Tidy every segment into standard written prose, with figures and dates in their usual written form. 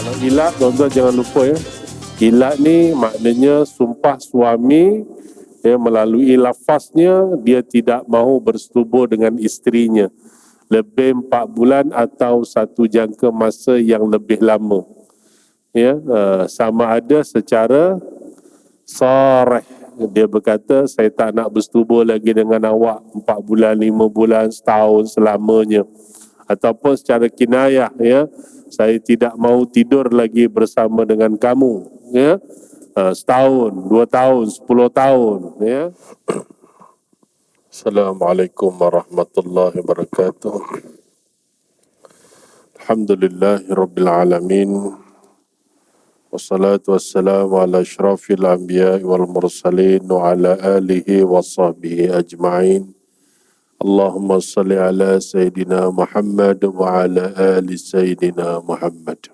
Kalau ilat, tuan-tuan jangan lupa ya. Ilat ni maknanya sumpah suami ya, melalui lafaznya dia tidak mahu bersetubuh dengan isterinya lebih 4 bulan atau satu jangka masa yang lebih lama. Ya, sama ada secara sarih, dia berkata saya tak nak bersetubuh lagi dengan awak 4 bulan, 5 bulan, setahun selamanya, ataupun secara kinayah ya, saya tidak mahu tidur lagi bersama dengan kamu ya, setahun, 2 tahun, 10 tahun ya. Assalamualaikum warahmatullahi wabarakatuh. Alhamdulillahirabbil alamin. Wassalatu wassalamu ala asyrafil anbiya'i wal mursalin wa ala alihi wa sahbihi ajma'in. Allahumma salli ala Sayyidina Muhammad wa ala ali Sayyidina Muhammad.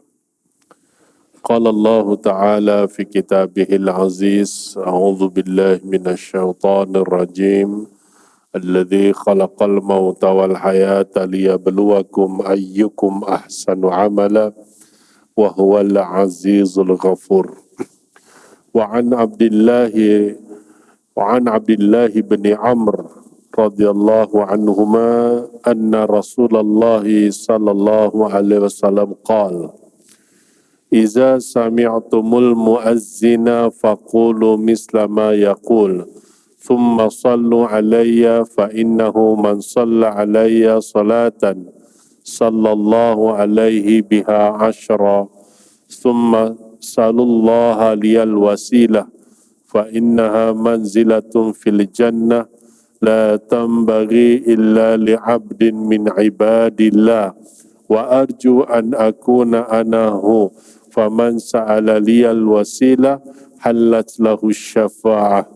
Qala Allah Ta'ala fi kitabihil aziz, a'udhu billahi minasyaitanir rajim, alladhi khalaqal mauta wal hayata liyabluwakum ayyukum ahsanu amala wa huwal azizul ghafur. Wa an Abdullah bin Amr radhiyallahu anhuma anna Rasulullah sallallahu alaihi wasallam qala iza sami'tumul muazzina faqulu misla ma yaqul thumma sallu alayya fa innahu man salla alayya salatan sallallahu alaihi biha ashra thumma salullaha liyal wasilah fa innaha manzilatun fil jannah la tambaghi illa li'abdin min ibadillah wa arju an akuna anahu faman sa'ala liyal wasilah halat lahu syafa'ah.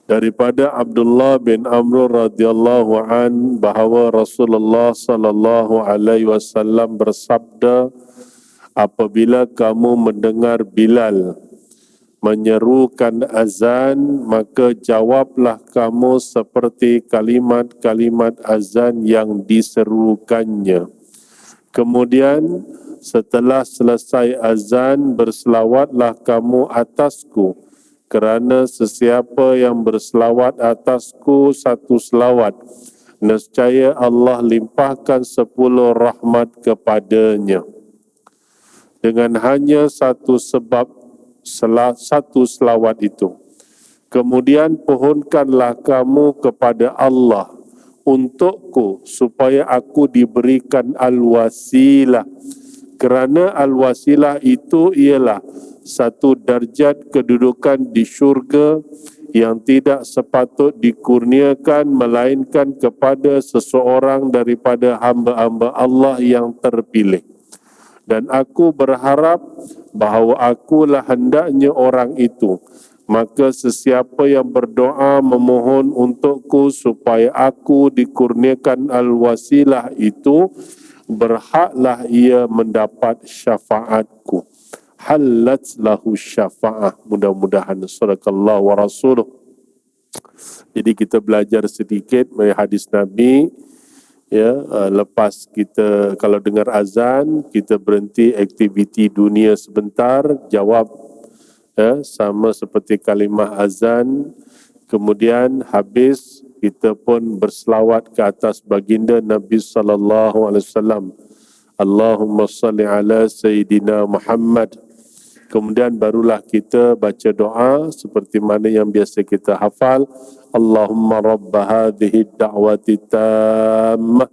Daripada Abdullah bin Amr radhiyallahu an bahawa Rasulullah sallallahu alaihi wasallam bersabda, apabila kamu mendengar Bilal menyerukan azan, maka jawablah kamu seperti kalimat-kalimat azan yang diserukannya. Kemudian setelah selesai azan, berselawatlah kamu atasku, kerana sesiapa yang berselawat atasku satu selawat, nescaya Allah limpahkan 10 rahmat kepadanya. Dengan hanya satu sebab satu selawat itu. Kemudian pohonkanlah kamu kepada Allah untukku supaya aku diberikan al-wasilah, kerana al-wasilah itu ialah satu darjat kedudukan di syurga yang tidak sepatut dikurniakan melainkan kepada seseorang daripada hamba-hamba Allah yang terpilih. Dan aku berharap bahawa akulah hendaknya orang itu. Maka sesiapa yang berdoa memohon untukku supaya aku dikurniakan al-wasilah itu, berhaklah ia mendapat syafaatku. Halat lahu syafa'ah. Mudah-mudahan sadaqallahu wa rasuluh. Jadi kita belajar sedikit dari hadis Nabi ya. Lepas kita kalau dengar azan, kita berhenti aktiviti dunia sebentar, jawab ya, sama seperti kalimah azan. Kemudian habis kita pun berselawat ke atas baginda Nabi sallallahu alaihi wasallam. Allahumma salli ala Sayyidina Muhammad. Kemudian barulah kita baca doa seperti mana yang biasa kita hafal. Allahumma rabba hadhihi da'wati tammah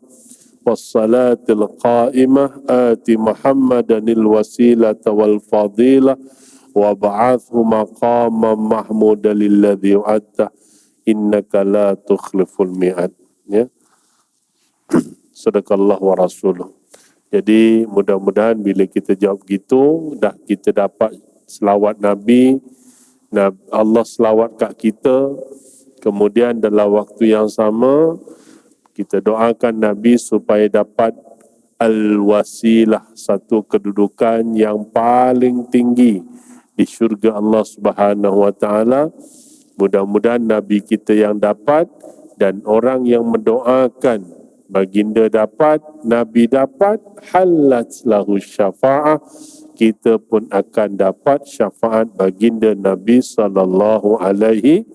wassalatil qa'imah ati Muhammadanil wasilata wal fadilah wa ba'athu maqaman mahmudan lilladhi wa'adta innaka la tukhliful mi'ad. Ya. Sadaqallahu wa rasuluh. Jadi mudah-mudahan bila kita jawab gitu, dah kita dapat selawat Nabi, Allah selawat kat kita. Kemudian dalam waktu yang sama, kita doakan Nabi supaya dapat al-wasilah, satu kedudukan yang paling tinggi di syurga Allah Subhanahu wa taala. Mudah-mudahan Nabi kita yang dapat dan orang yang mendoakan baginda dapat, Nabi dapat, halat lahu syafa'ah, kita pun akan dapat syafaat baginda Nabi sallallahu alaihi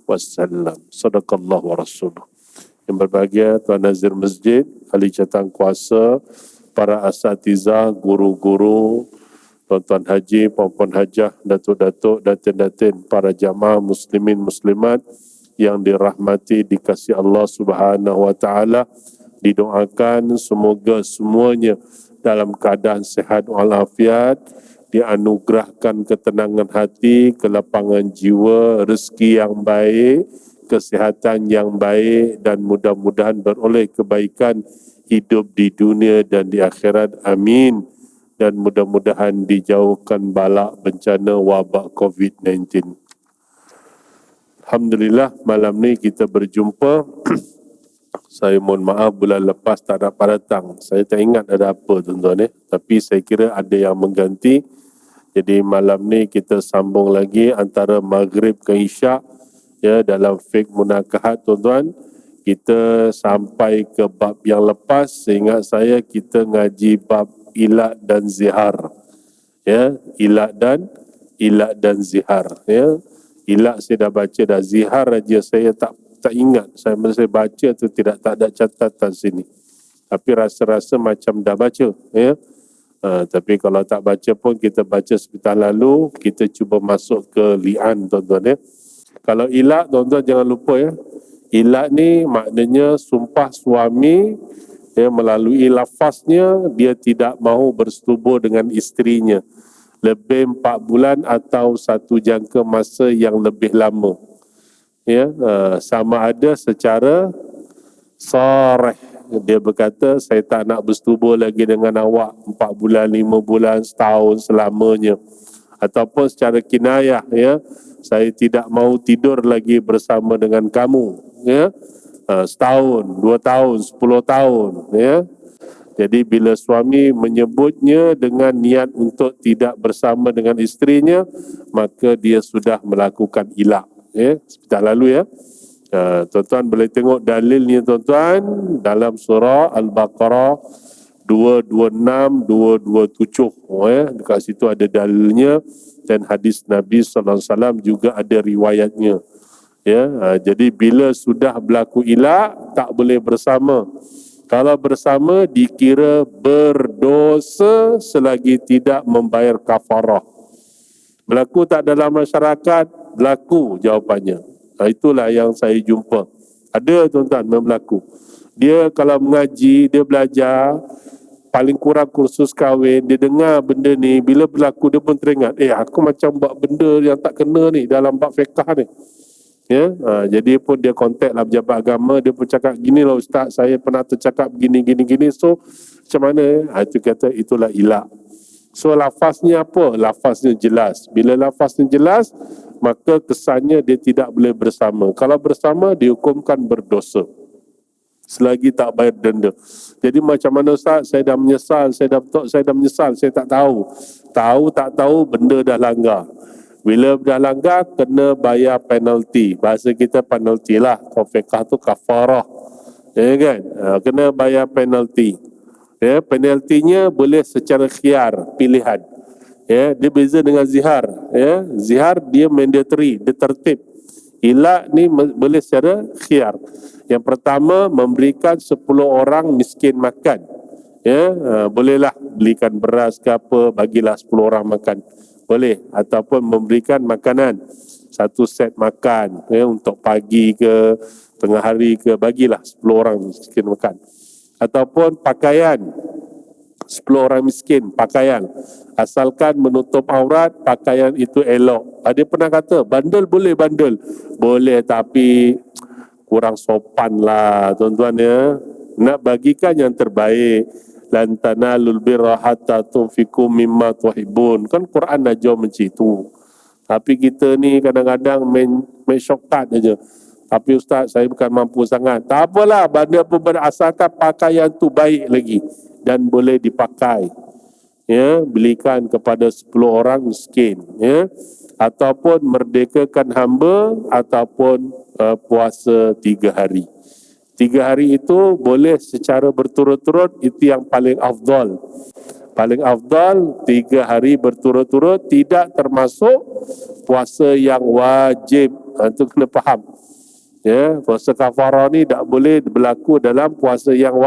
wasallam. Sadaqallahu wa rasuluh. Yang berbahagia Tuan Nazir Masjid, ahli jawatan kuasa, para asatizah, guru-guru, tuan-tuan haji, puan-puan hajah, datuk-datuk, datin-datin, para jamaah muslimin muslimat yang dirahmati, dikasihi Allah Subhanahu wa taala, didoakan semoga semuanya dalam keadaan sihat walafiat, dianugerahkan ketenangan hati, kelapangan jiwa, rezeki yang baik, kesihatan yang baik, dan mudah-mudahan beroleh kebaikan hidup di dunia dan di akhirat. Amin. Dan mudah-mudahan dijauhkan balak bencana wabak COVID-19. Alhamdulillah, malam ni kita berjumpa. Saya mohon maaf bulan lepas tak dapat datang. Saya tak ingat ada apa tuan-tuan. Tapi saya kira ada yang mengganti. Jadi malam ni kita sambung lagi antara maghrib ke isyak. Ya, dalam fiqh munakahat tuan-tuan. Kita sampai ke bab yang lepas. Seingat saya kita ngaji bab ilak dan zihar. Ya, ilak dan zihar. Ya, ilak saya dah baca dah. Zihar aja saya tak ingat. Saya baca tu tak ada catatan sini. Tapi rasa-rasa macam dah baca. Ya. Tapi kalau tak baca pun kita baca sebentar lalu. Kita cuba masuk ke li'an tuan-tuan. Ya. Kalau ilak tuan-tuan jangan lupa ya. Ilak ni maknanya sumpah suami ya, melalui lafaznya dia tidak mahu bersetubuh dengan isterinya lebih 4 bulan atau satu jangka masa yang lebih lama. Ya, sama ada secara sarih, dia berkata saya tak nak bersetubuh lagi dengan awak 4 bulan, 5 bulan, setahun selamanya, ataupun secara kinayah ya, saya tidak mahu tidur lagi bersama dengan kamu ya, setahun, 2 tahun, 10 tahun ya. Jadi bila suami menyebutnya dengan niat untuk tidak bersama dengan isterinya, maka dia sudah melakukan ilak. Ya, sebentar lalu ya. Tuan-tuan boleh tengok dalilnya tuan-tuan dalam surah Al-Baqarah 226, 227. Ya, dekat situ ada dalilnya dan hadis Nabi sallallahu alaihi wasallam juga ada riwayatnya. Ya, jadi bila sudah berlaku ilak tak boleh bersama. Kalau bersama dikira berdosa selagi tidak membayar kafarah. Berlaku tak dalam masyarakat? Berlaku jawapannya. Itulah yang saya jumpa. Ada tuan-tuan yang berlaku. Dia kalau mengaji, dia belajar, paling kurang kursus kahwin, dia dengar benda ni, bila berlaku dia pun teringat, aku macam buat benda yang tak kena ni dalam bab fiqh ni. Ya, jadi pun dia kontak lah pejabat agama, dia pun cakap, gini lah ustaz, saya pernah tercakap gini, so macam mana? Itu kata, itulah ilak. So lafaznya apa? Lafaznya jelas. Bila lafaznya jelas, maka kesannya dia tidak boleh bersama. Kalau bersama, dihukumkan berdosa selagi tak bayar denda. Jadi macam mana ustaz, saya dah menyesal, saya dah menyesal, saya tak tahu. Tahu tak tahu, benda dah langgar. Bila dah langgar, kena bayar penalti. Bahasa kita penalti lah. Kalau fiqh tu kafarah. Ya kan? Kena bayar penalti. Ya, penaltinya boleh secara khiyar, pilihan. Ya, dia beza dengan zihar. Ya, zihar dia mandatory, dia tertib. Ilak ni boleh secara khiyar. Yang pertama, memberikan 10 orang miskin makan. Ya, bolehlah belikan beras ke apa, bagilah 10 orang makan. Boleh. Ataupun memberikan makanan, 1 set makan ya, untuk pagi ke tengah hari ke, bagilah 10 orang miskin makan. Ataupun pakaian, 10 orang miskin pakaian, asalkan menutup aurat, pakaian itu elok. Dia pernah kata bandel boleh, tapi kurang sopan lah tuan-tuan ya. Nak bagikan yang terbaik. Lan tanalul birra hatta tunfiqu mimma tuhibbun. Kan Quran dah jawab macam itu. Tapi kita ni kadang-kadang main shortcut aja. Tapi ustaz, saya bukan mampu sangat. Tak apalah, bandar pun berasalkan pakaian tu baik lagi dan boleh dipakai. Ya, belikan kepada 10 orang miskin, ya. Ataupun merdekakan hamba, ataupun puasa 3 hari. 3 hari itu boleh secara berturut-turut, itu yang paling afdal. Paling afdal 3 hari berturut-turut, tidak termasuk puasa yang wajib. Itu kena faham. Ya, puasa kafarah ni tak boleh berlaku dalam puasa yang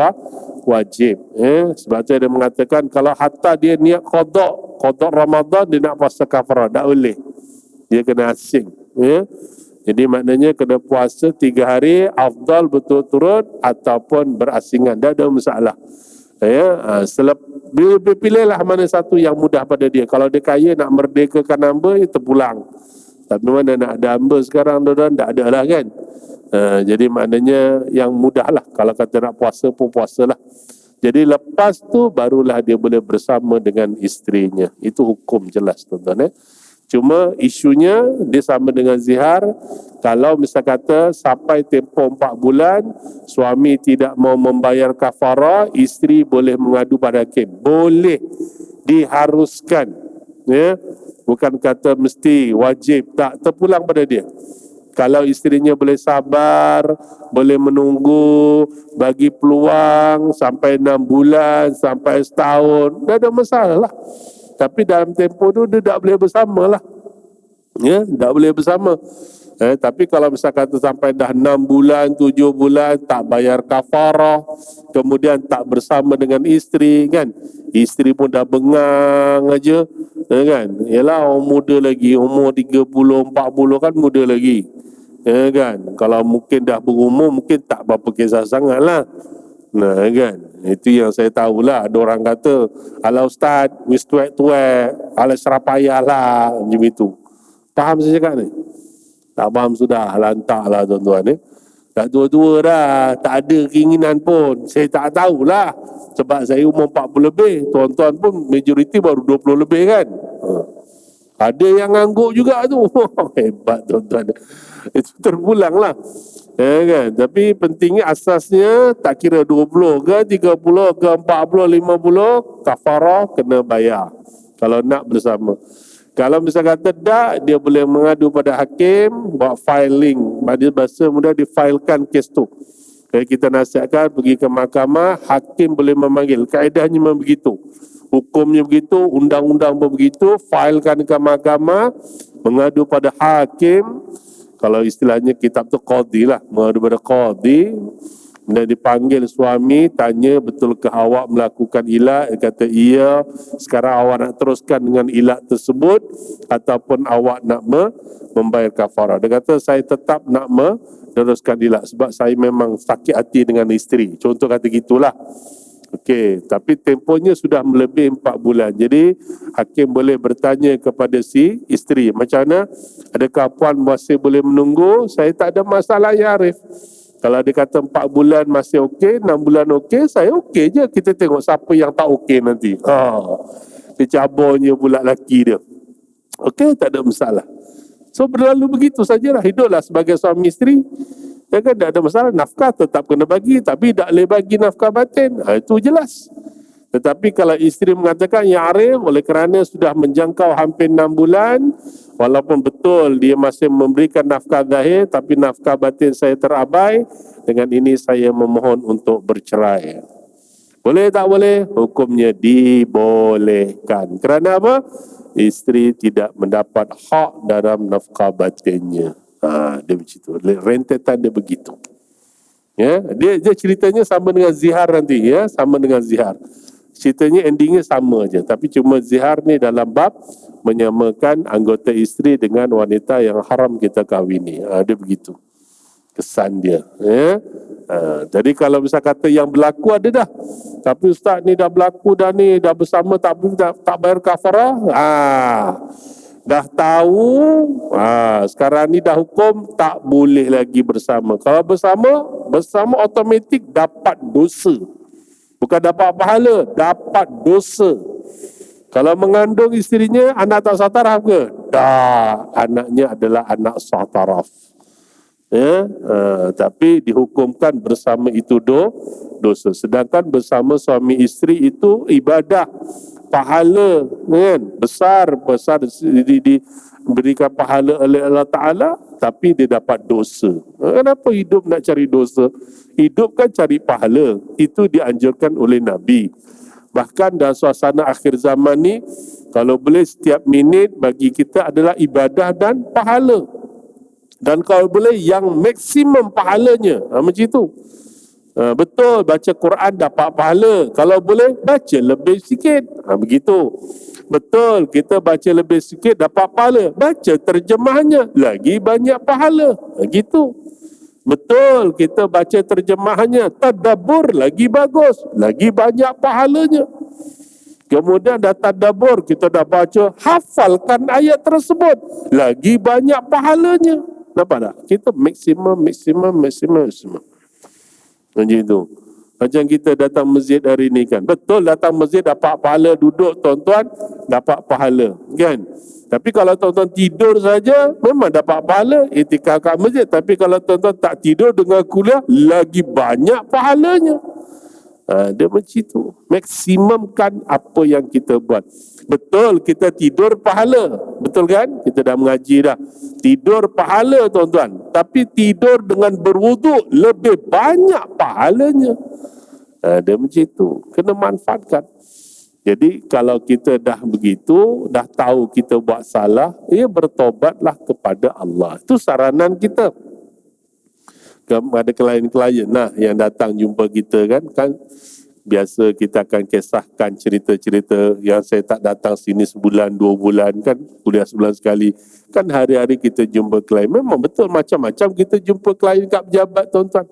wajib. Ya, sebab tu dia mengatakan kalau hatta dia niat qada Ramadan, dia nak puasa kafarah, tak boleh. Dia kena asing. Ya. Jadi maknanya kena puasa 3 hari afdal berturut-turut ataupun berasingan, tak ada masalah. Ya, pilihlah mana satu yang mudah pada dia. Kalau dia kaya nak merdekakan hamba, dia terpulang. Tapi mana nak ada hamba sekarang, tuan-tuan, tak ada lah kan. Jadi maknanya yang mudah lah. Kalau kata nak puasa pun puasalah. Jadi lepas tu barulah dia boleh bersama dengan isterinya. Itu hukum jelas, tuan-tuan. Cuma isunya dia sama dengan zihar. Kalau misal kata sampai tempoh 4 bulan suami tidak mau membayar kafarah, isteri boleh mengadu pada hakim. Boleh, diharuskan. Ya, bukan kata mesti wajib, tak, terpulang pada dia. Kalau isterinya boleh sabar, boleh menunggu, bagi peluang sampai 6 bulan, sampai setahun, tak ada masalah. Tapi dalam tempoh tu dia tak boleh bersama lah. Ya, tak boleh bersama. Tapi kalau misal kata sampai dah 6 bulan, 7 bulan tak bayar kafarah, kemudian tak bersama dengan isteri kan. Isteri pun dah bengang aja, kan. Yalah orang muda lagi, umur 30, 40 kan muda lagi. Ya kan. Kalau mungkin dah berumur mungkin tak berapa kisah sangatlah. Nah kan, itu yang saya tahulah. Ada orang kata, alah ustaz, wis tuek-tuek, alah serapayah lah, macam itu. Faham saya cakap ni? Tak faham sudah, lantaklah tuan-tuan. Tak tua-tua dah, tak ada keinginan pun. Saya tak tahulah. Sebab saya umur 40 lebih, tuan-tuan pun majoriti baru 20 lebih kan. Ada yang ngangguk juga tu. Hebat tuan-tuan. Itu terpulang lah. Ya kan? Tapi pentingnya asasnya tak kira 20 ke 30 ke 40 50 kafarah kena bayar kalau nak bersama. Kalau misal kata tak, dia boleh mengadu pada hakim, buat filing, bahasa mudah difailkan kes tu. Kita nasihatkan pergi ke mahkamah, hakim boleh memanggil. Kaedahnya memang begitu, hukumnya begitu, undang-undang pun begitu. Failkan ke mahkamah, mengadu pada hakim. Kalau istilahnya kitab tu qadi lah, mengadu pada qadi. Dan dipanggil suami, tanya betulkah awak melakukan ilat. Dia kata iya. Sekarang awak nak teruskan dengan ilat tersebut ataupun awak nak membayar kafarah. Dia kata saya tetap nak meneruskan ilat sebab saya memang sakit hati dengan isteri. Contoh kata gitulah. Okey, tapi tempohnya sudah melebihi 4 bulan. Jadi hakim boleh bertanya kepada si isteri, macam mana? Adakah puan masih boleh menunggu? Saya tak ada masalah ya Arif. Kalau dia kata 4 bulan masih okey, 6 bulan okey, saya okey je. Kita tengok siapa yang tak okey nanti. Dia cabarnya pula laki dia. Okey, tak ada masalah. So berlalu begitu sajalah. Hiduplah sebagai suami isteri. Ya kan, tak ada masalah. Nafkah tetap kena bagi, tapi tak boleh bagi nafkah batin. Itu jelas. Tetapi kalau isteri mengatakan, ya Arif, oleh kerana sudah menjangkau hampir 6 bulan, walaupun betul dia masih memberikan nafkah zahir, tapi nafkah batin saya terabai, dengan ini saya memohon untuk bercerai. Boleh tak boleh? Hukumnya dibolehkan. Kerana apa? Isteri tidak mendapat hak dalam nafkah batinnya. Dia begitu. Rentetan dia begitu. Ya, dia ceritanya sama dengan zihar nanti, ya, sama dengan zihar. Ceritanya endingnya sama aja, tapi cuma zihar ni dalam bab menyamakan anggota isteri dengan wanita yang haram kita kahwini. Dia begitu kesan dia. Ya. Jadi kalau misal kata yang berlaku ada dah, tapi ustaz ni dah berlaku dah ni, dah bersama tak bayar kafarah. Dah tahu, sekarang ni dah hukum tak boleh lagi bersama. Kalau bersama automatik dapat dosa. Bukan dapat pahala, dapat dosa. Kalau mengandung isterinya, anak tak sahtaraf ke? Dah, anaknya adalah anak sahtaraf. Ya, tapi dihukumkan bersama itu dosa. Sedangkan bersama suami isteri itu ibadah, pahala, kan? Besar diberikan pahala oleh Allah Ta'ala. tapi dia dapat dosa. Kenapa hidup nak cari dosa? Hidup kan cari pahala. Itu dianjurkan oleh Nabi. Bahkan dalam suasana akhir zaman ni, kalau boleh setiap minit bagi kita adalah ibadah dan pahala. Dan kalau boleh yang maksimum pahalanya. Macam itu. Betul, baca Quran dapat pahala. Kalau boleh, baca lebih sikit. Begitu. Betul, kita baca lebih sikit dapat pahala. Baca terjemahnya, lagi banyak pahala. Gitu. Betul, kita baca terjemahnya, tadabbur lagi bagus, lagi banyak pahalanya. Kemudian dah tadabbur, kita dah baca, hafalkan ayat tersebut, lagi banyak pahalanya. Nampak tak? Kita maksimum. Macam itu. Macam kita datang masjid hari ni kan. Betul, datang masjid dapat pahala, duduk tuan-tuan dapat pahala kan. Tapi kalau tuan-tuan tidur saja memang dapat pahala iktikaf kat masjid. Tapi kalau tuan-tuan tak tidur dengan kuliah, lagi banyak pahalanya. Dia macam itu. Maksimumkan apa yang kita buat. Betul, kita tidur pahala. Betul kan? Kita dah mengaji dah. Tidur pahala tuan-tuan. Tapi tidur dengan berwuduk lebih banyak pahalanya. Dia macam itu. Kena manfaatkan. Jadi kalau kita dah begitu, dah tahu kita buat salah, bertobatlah kepada Allah. Itu saranan kita. Ada klien-klien yang datang jumpa kita kan biasa kita akan kisahkan cerita-cerita yang saya tak datang sini sebulan, 2 bulan kan, kuliah sebulan sekali. Kan hari-hari kita jumpa klien. Memang betul macam-macam kita jumpa klien kat pejabat tuan-tuan.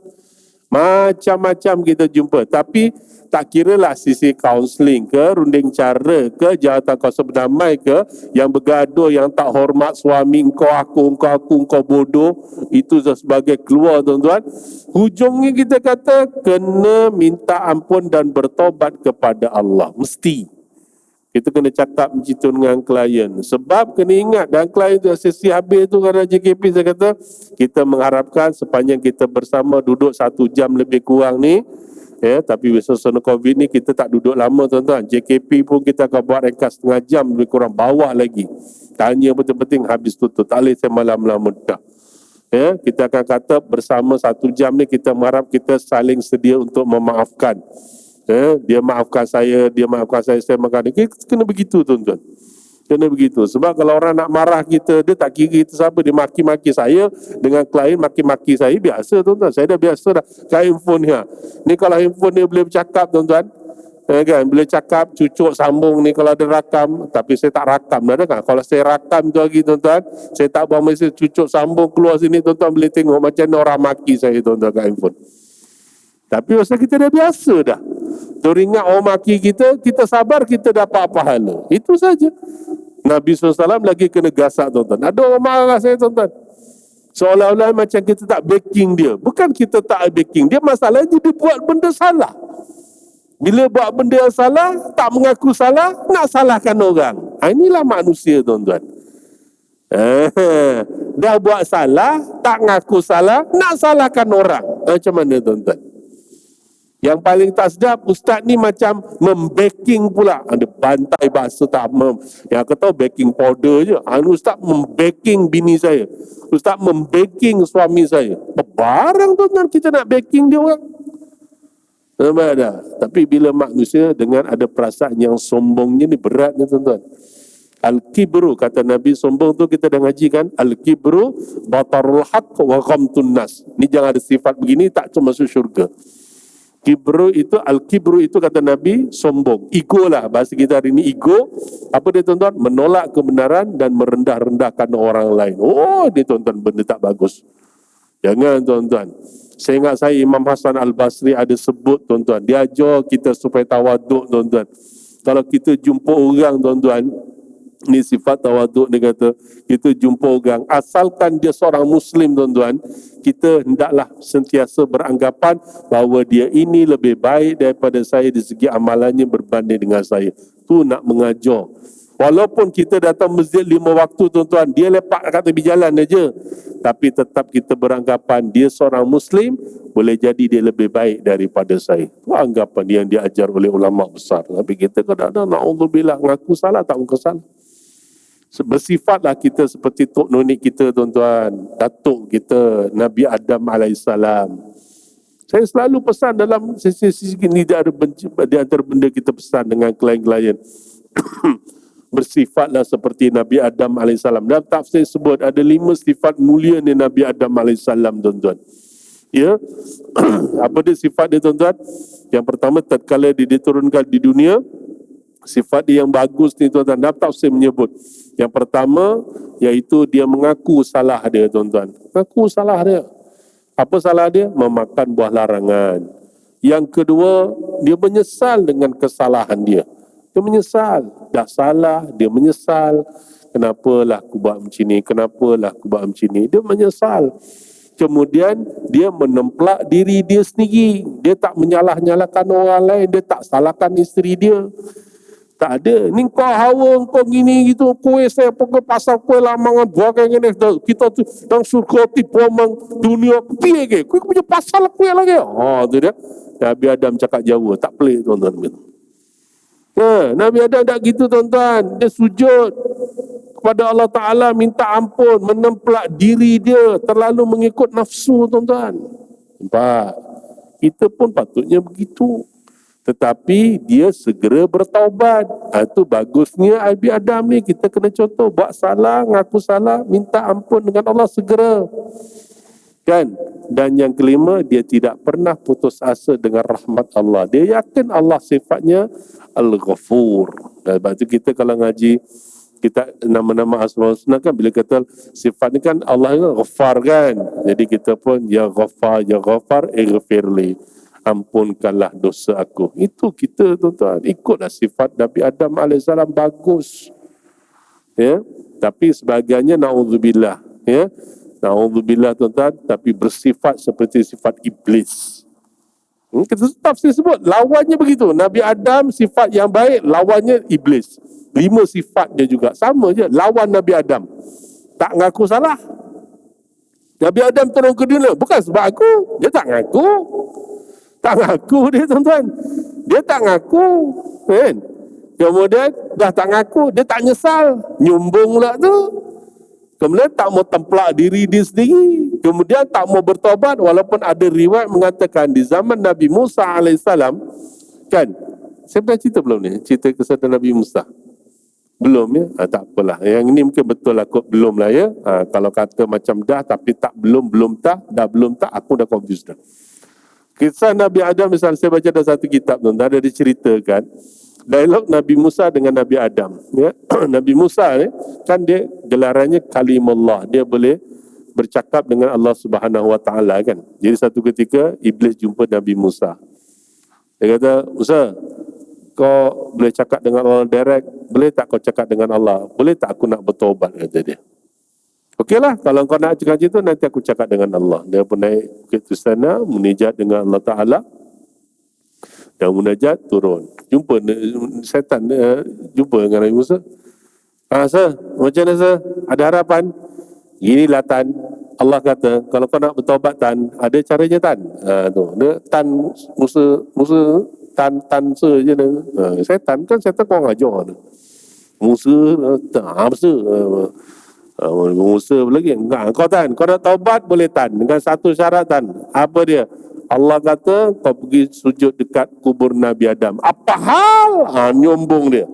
Macam-macam kita jumpa. Tapi tak kira lah sisi kaunseling ke, runding cara ke, jawatan kuasa berdamai ke, yang bergaduh, yang tak hormat suami, engkau bodoh, itu sebagai keluar tuan-tuan. Hujungnya kita kata, kena minta ampun dan bertobat kepada Allah. Mesti. Kita kena cakap macam itu dengan klien. Sebab kena ingat, dan klien tu sesi habis tu kerana JKP, saya kata, kita mengharapkan sepanjang kita bersama duduk 1 jam lebih kurang ni, tapi suasana COVID ni kita tak duduk lama tuan-tuan. JKP pun kita akan buat ringkas 1/2 jam lebih kurang, bawah lagi. Tanya penting-penting habis tutup. Tak boleh saya malam-malam dah. Kita akan kata bersama 1 jam ni kita mengharap kita saling sedia untuk memaafkan. Dia maafkan saya, saya maafkan dia. Kena begitu tuan-tuan. Kena begitu. Sebab kalau orang nak marah kita, dia tak kira kita siapa, dia maki-maki saya dengan klien, maki-maki saya, biasa tuan-tuan. Saya dah biasa dah kat handphone ni. Ni kalau handphone ni boleh bercakap tuan-tuan, kan, boleh cakap, cucuk, sambung ni kalau ada rakam. Tapi saya tak rakam dah kan. Kalau saya rakam tu lagi tuan-tuan, saya tak buang mesej, cucuk, sambung keluar sini, tuan-tuan boleh tengok macam mana orang maki saya tuan-tuan kat handphone. Tapi masa kita dah biasa dah. Teringat orang maki kita, kita sabar, kita dapat pahala. Itu saja. Nabi SAW lagi kena gasak tuan-tuan. Ada orang marah saya tuan-tuan. Seolah-olah macam kita tak backing dia. Bukan kita tak backing dia, masalahnya dia buat benda salah. Bila buat benda yang salah, tak mengaku salah, nak salahkan orang. Inilah manusia tuan-tuan. Dah buat salah, tak mengaku salah, nak salahkan orang. Macam mana tuan-tuan? Yang paling tak sedap, ustaz ni macam membacking pula. Ada bantai bahasa tak yang aku tahu backing powder je. Ustaz membacking bini saya. Ustaz membacking suami saya. Barang tuan-tuan kita nak backing dia orang. Nampak tak? Tapi bila manusia dengan ada perasaan yang sombongnya ni berat ni tuan-tuan. Al-kibru, kata Nabi, sombong tu kita dah ngaji kan. Al-kibru batarul haq wa ghamtun nas. Ni jangan ada sifat begini, tak cuma masuk syurga. Al-kibru itu kata Nabi, sombong. Ego lah, bahasa kita hari ini ego. Apa dia tuan-tuan? Menolak kebenaran dan merendah-rendahkan orang lain. Oh, dia tuan-tuan, benda tak bagus. Jangan tuan-tuan. Saya ingat Imam Hasan Al-Basri ada sebut tuan-tuan. Dia ajar kita supaya tawaduk tuan-tuan. Kalau kita jumpa orang tuan-tuan, ni sifat tawaduk, dia kata, kita jumpa orang, asalkan dia seorang Muslim tuan-tuan, kita hendaklah sentiasa beranggapan bahawa dia ini lebih baik daripada saya di segi amalannya berbanding dengan saya. Tu nak mengajar. Walaupun kita datang masjid 5 waktu tuan-tuan, dia lepak kat tepi jalan aja, tapi tetap kita beranggapan dia seorang Muslim, boleh jadi dia lebih baik daripada saya. Itu anggapan yang diajar oleh ulama besar. Tapi kita kadang-kadang na'udzubillah, ngaku salah tak mengaku salah. Bersifatlah kita seperti tok nonik kita, tuan-tuan, datuk kita, Nabi Adam alaihissalam. Saya selalu pesan dalam sesi-sesi ini, di antara benda kita pesan dengan klien-klien. Bersifatlah seperti Nabi Adam alaihissalam. Dalam tafsir sebut ada 5 sifat mulia ni Nabi Adam alaihissalam, tuan-tuan. Ya, apa dia sifat dia, tuan-tuan? Yang pertama, tatkala dia diturunkan di dunia, sifat dia yang bagus ni, tuan-tuan, dalam tafsir menyebut yang pertama iaitu dia mengaku salah dia, tuan-tuan. Mengaku salah dia. Apa salah dia? Memakan buah larangan. Yang kedua, dia menyesal dengan kesalahan dia. Dia menyesal, dah salah, dia menyesal. Kenapalah aku buat macam ni? Kenapalah aku buat macam ni? Dia menyesal. Kemudian dia menemplak diri dia sendiri. Dia tak menyalah-nyalahkan orang lain. Dia tak salahkan isteri dia. Tak ada. Ni kau hawa, kau gini gitu. Kuih saya pokok pasal kuih lamangan. Buat kayak gini. Kita tu dalam surga tipu amang dunia. Piye ke? Kuih punya pasal kuih lagi. Oh, tu dia. Nabi Adam cakap Jawa. Tak pelik, tuan-tuan. Nabi Adam tak gitu, tuan-tuan. Dia sujud kepada Allah Ta'ala, minta ampun, menemplak diri dia, terlalu mengikut nafsu, tuan-tuan. Nampak? Kita pun patutnya begitu. Tetapi dia segera bertaubat. Itu bagusnya Nabi Adam ni. Kita kena contoh, buat salah, ngaku salah, minta ampun dengan Allah segera. Kan? Dan yang kelima, dia tidak pernah putus asa dengan rahmat Allah. Dia yakin Allah sifatnya Al-Ghafur. Sebab itu kita kalau ngaji, kita nama-nama Asmaul Husna kan, bila kata sifat ni kan Allah itu Ghaffar kan. Jadi kita pun ya Ghaffar ighfirli, ampunkanlah dosa aku. Itu kita, tuan-tuan, ikutlah sifat Nabi Adam alaihissalam, bagus. Ya, tapi sebagainya naudzubillah, ya. Naudzubillah, tuan-tuan, tapi bersifat seperti sifat iblis. Kita tafsir sebut lawannya begitu. Nabi Adam sifat yang baik, lawannya iblis. 5 sifat dia juga sama je, lawan Nabi Adam. Tak ngaku salah. Nabi Adam turun ke dunia bukan sebab aku. Dia tak ngaku. Tak ngaku dia, tuan-tuan. Dia tak ngaku, kan? Kemudian dah tak ngaku, dia tak nyesal, nyombong pula tu. Kemudian tak mau templak diri dia sendiri. Kemudian tak mau bertobat, walaupun ada riwayat mengatakan di zaman Nabi Musa alaihissalam, kan? Saya pernah cerita belum ni? Cerita kisah Nabi Musa. Belum ya? Tak apalah. Yang ini mungkin betul lah kot, belum lah ya. Kalau kata macam dah tapi tak belum tak, dah belum tak, aku dah confused dah. Kisah Nabi Adam misalnya, saya baca dalam satu kitab tu, ada diceritakan dialog Nabi Musa dengan Nabi Adam. Ya? Nabi Musa ni kan dia gelarannya kalimullah. Dia boleh bercakap dengan Allah Subhanahu Wa Taala kan. Jadi satu ketika Iblis jumpa Nabi Musa. Dia kata, Musa, kau boleh cakap dengan Allah direct, boleh tak kau cakap dengan Allah? Boleh tak aku nak bertaubat, kata dia. Okeylah, kalau kau nak cakap macam tu, nanti aku cakap dengan Allah. Dia pun naik bukit tu sana, munajat dengan Allah Ta'ala. Dan munajat turun. Jumpa setan, jumpa dengan Nabi Musa. Sir, macam mana sir? Ada harapan? Inilah Tan. Allah kata, kalau kau nak bertaubat Tan, ada caranya Tan. Tu, dia Tan Musa Tan se je dah. Setan kan, setan kau ngajar tu. Musa Musa lagi. Enggak, kau Tan, kau nak taubat boleh Tan, dengan satu syarat Tan. Apa dia? Allah kata kau pergi sujud dekat kubur Nabi Adam. Apa hal? Nyombong dia.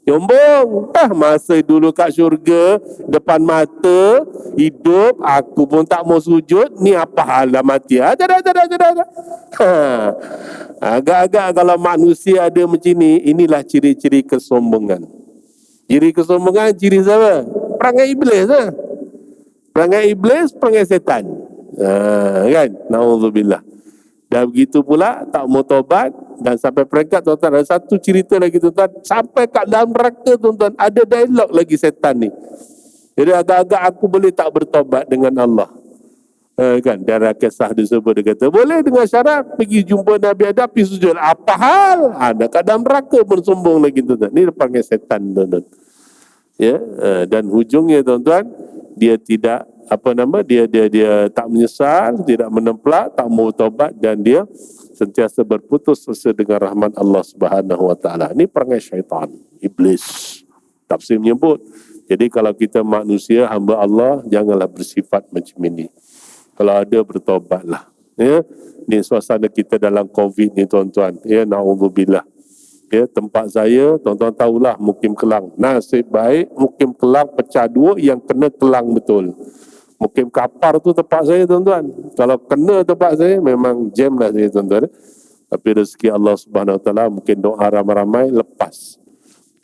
Nyombong. Masa dulu kat syurga, depan mata, hidup, aku pun tak mau sujud. Ni apa hal dah mati? Dah. Agak-agak kalau manusia ada macam ni, inilah ciri-ciri kesombongan. Ciri kesombongan, ciri siapa? Perangai iblis lah. Perangai iblis, perangai setan. Kan? Na'udzubillah. Dan begitu pula, tak mau taubat. Dan sampai peringkat, tuan-tuan, ada satu cerita lagi, tuan-tuan. Sampai kat dalam neraka, tuan-tuan, ada dialog lagi setan ni. Jadi agak-agak aku boleh tak bertaubat dengan Allah. Kan? Dan kisah disebut, dia kata, boleh dengan syarat pergi jumpa Nabi Adam, pergi sujud. Apa hal? Ada kat dalam neraka pun sombong lagi, tuan-tuan. Ni panggil setan, tuan-tuan. Ya, dan hujungnya, tuan-tuan, dia tidak dia tak menyesal, tidak menemplak, tak mau taubat, dan dia sentiasa berputus asa dengan rahmat Allah Subhanahu Wa Taala. Ini perangai syaitan, iblis. Tafsir menyebut Jadi kalau kita manusia, hamba Allah, janganlah bersifat macam ini. Kalau ada, bertobatlah. Ya, ni suasana kita dalam COVID ni tuan-tuan. Ya, na'udzubillah. Ya, tempat saya, tuan-tuan tahulah, Mukim Kelang. Nasib baik, Mukim Kelang pecah dua, yang kena Kelang betul. Mukim Kapar tu tempat saya, tuan-tuan. Kalau kena tempat saya, memang jam lah saya, tuan-tuan. Tapi rezeki Allah Subhanahu Wa Taala, mungkin doa ramai-ramai, lepas.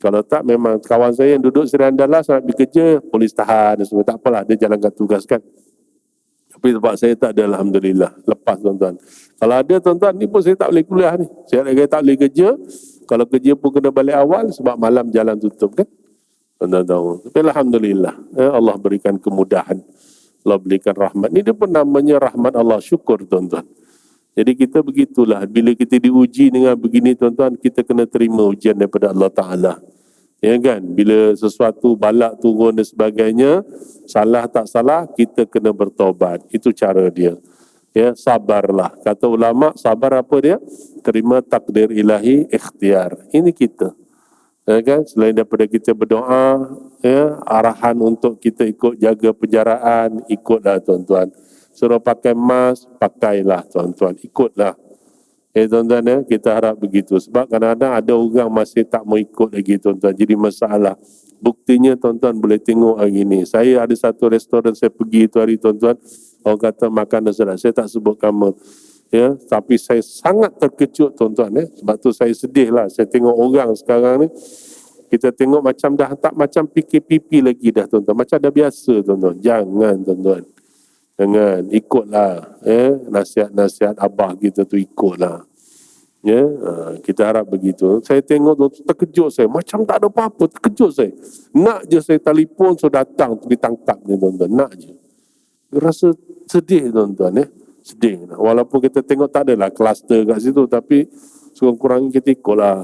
Kalau tak, memang kawan saya yang duduk Seri Andalas nak pergi kerja, polis tahan semua. Tak apalah, dia jalankan tugas kan. Tapi tempat saya tak ada, alhamdulillah. Lepas, tuan-tuan. Kalau ada, tuan-tuan, ni pun saya tak boleh kuliah ni. Saya tak boleh kerja. Kalau kerja pun kena balik awal sebab malam jalan tutup kan. Tuan-tuan tahu. Tapi alhamdulillah, Allah berikan kemudahan. Allah berikan rahmat. Ini dia pun namanya rahmat Allah. Syukur, tuan-tuan. Jadi kita begitulah. Bila kita diuji dengan begini, tuan-tuan, kita kena terima ujian daripada Allah Ta'ala. Ya kan? Bila sesuatu balak turun dan sebagainya, salah tak salah, kita kena bertaubat. Itu cara dia. Ya, sabarlah. Kata ulama, sabar apa dia? Terima takdir ilahi, ikhtiar. Ini kita. Ya kan? Selain daripada kita berdoa, ya, arahan untuk kita ikut jaga penjaraan, ikutlah, tuan-tuan. Suruh pakai mask, pakailah, tuan-tuan. Ikutlah. Tuan-tuan, ya, kita harap begitu. Sebab kadang-kadang ada orang masih tak mau ikut lagi, tuan-tuan. Jadi masalah. Buktinya, tuan-tuan boleh tengok hari ini. Saya ada satu restoran saya pergi itu hari, tuan-tuan. Orang kata makanan sedap. Saya tak sebut nama. Ya, tapi saya sangat terkejut, tuan-tuan. Ya. Sebab tu saya sedih lah. Saya tengok orang sekarang ni. Kita tengok macam dah tak macam PKPP lagi dah, tuan-tuan. Macam dah biasa, tuan-tuan. Jangan, tuan-tuan. Jangan, ikutlah. Nasihat-nasihat abah kita tu ikutlah. Ya, kita harap begitu. Saya tengok tu terkejut saya. Macam tak ada apa-apa, terkejut saya. Nak je saya telefon, so datang, ditangkap ni, tuan-tuan. Nak je. Rasa sedih, tuan-tuan. Ya. Sedih. Walaupun kita tengok tak adalah kluster kat situ, tapi sekurang-kurangnya kita ikutlah.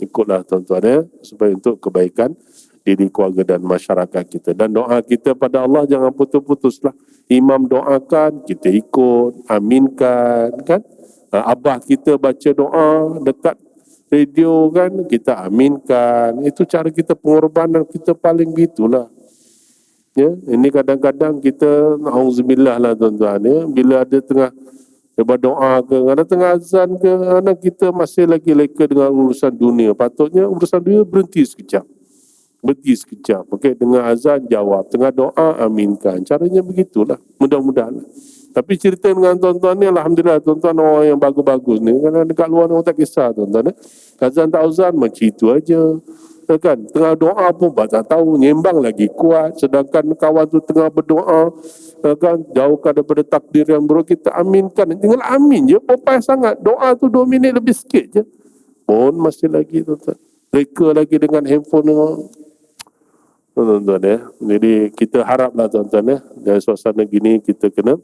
Ikutlah, tuan-tuan. Ya. Supaya untuk kebaikan diri keluarga dan masyarakat kita. Dan doa kita pada Allah jangan putus-putuslah. Imam doakan, kita ikut, aminkan, kan? Abah kita baca doa dekat radio kan, kita aminkan. Itu cara kita pengorbanan kita paling gitulah. Ya, ini kadang-kadang kita auzubillah lah, tuan-tuan, ya. Bila ada tengah berdoa ke, ada tengah azan ke, kadang kita masih lagi leka dengan urusan dunia. Patutnya urusan dunia berhenti sekejap. Berhenti sekejap. Okey, dengar azan jawab, tengah doa aminkan. Caranya begitulah. Mudah-mudahan. Tapi cerita dengan tuan-tuan ni, alhamdulillah, tuan-tuan orang yang bagus-bagus ni. Kan dekat luar orang tak kisah, tuan-tuan. Azan tak azan macam itu aja. Kan? Tengah doa pun tak tahu, nyembang lagi kuat. Sedangkan kawan tu tengah berdoa, kan? Jauhkan daripada takdir yang buruk, kita aminkan. Tinggal amin je, popai sangat. Doa tu 2 minit lebih sikit je. Pun masih lagi, tuan-tuan. Reka lagi dengan handphone tuan-tuan, ya. Jadi kita haraplah, tuan-tuan, ya, dari suasana gini kita kena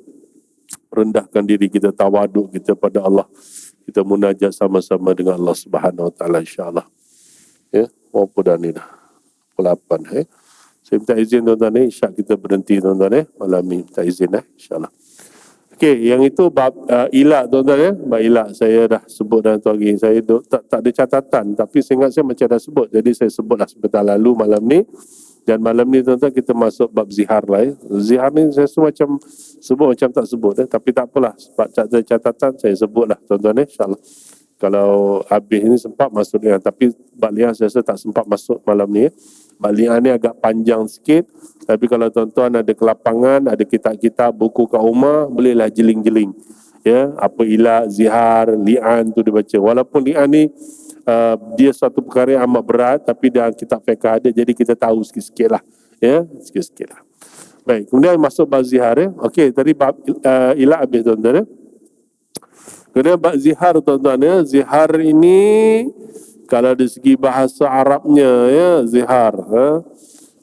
rendahkan diri kita, tawaduk kita pada Allah. Kita munajat sama-sama dengan Allah Subhanahu Wa Taala, insya-Allah. Ya, apa dah ni dah. Pukul 8, ya. Saya minta izin, tuan-tuan, ya. Isyak kita berhenti, tuan-tuan, ya. Malam ni minta izin, ya, insya-Allah. Okey, yang itu bab ilak, tuan-tuan, ya. Bab ilak saya dah sebut dalam tu hari. Saya tak ada catatan, tapi saya ingat saya macam dah sebut. Jadi saya sebutlah sebentar lalu malam ni. Dan malam ni, tuan-tuan, kita masuk bab zihar lah, ya. Zihar ni saya macam sebut macam tak sebut, ya. Tapi tak apalah, sebab ada catatan saya sebutlah, tuan-tuan, ya, insya-Allah. Kalau habis ni sempat masuk li'an, tapi bab li'an saya rasa tak sempat masuk malam ni, ya. Bab li'an ni agak panjang sikit, tapi kalau tuan-tuan ada kelapangan, ada kitab-kitab, buku kat rumah, bolehlah jeling-jeling. Ya, apa ilah, zihar, li'an tu dibaca. Walaupun li'an ni dia suatu perkara yang amat berat, tapi dalam kitab fiqh ada, jadi kita tahu sikit-sikit lah. Ya, sikit-sikit lah. Baik, kemudian masuk bab zihar, ya. Okey, tadi bab ilah habis, tuan-tuan, ya. Kemudian bab zihar, tuan-tuan, ya. Zihar ini kalau dari segi bahasa Arabnya, ya, zihar, ya.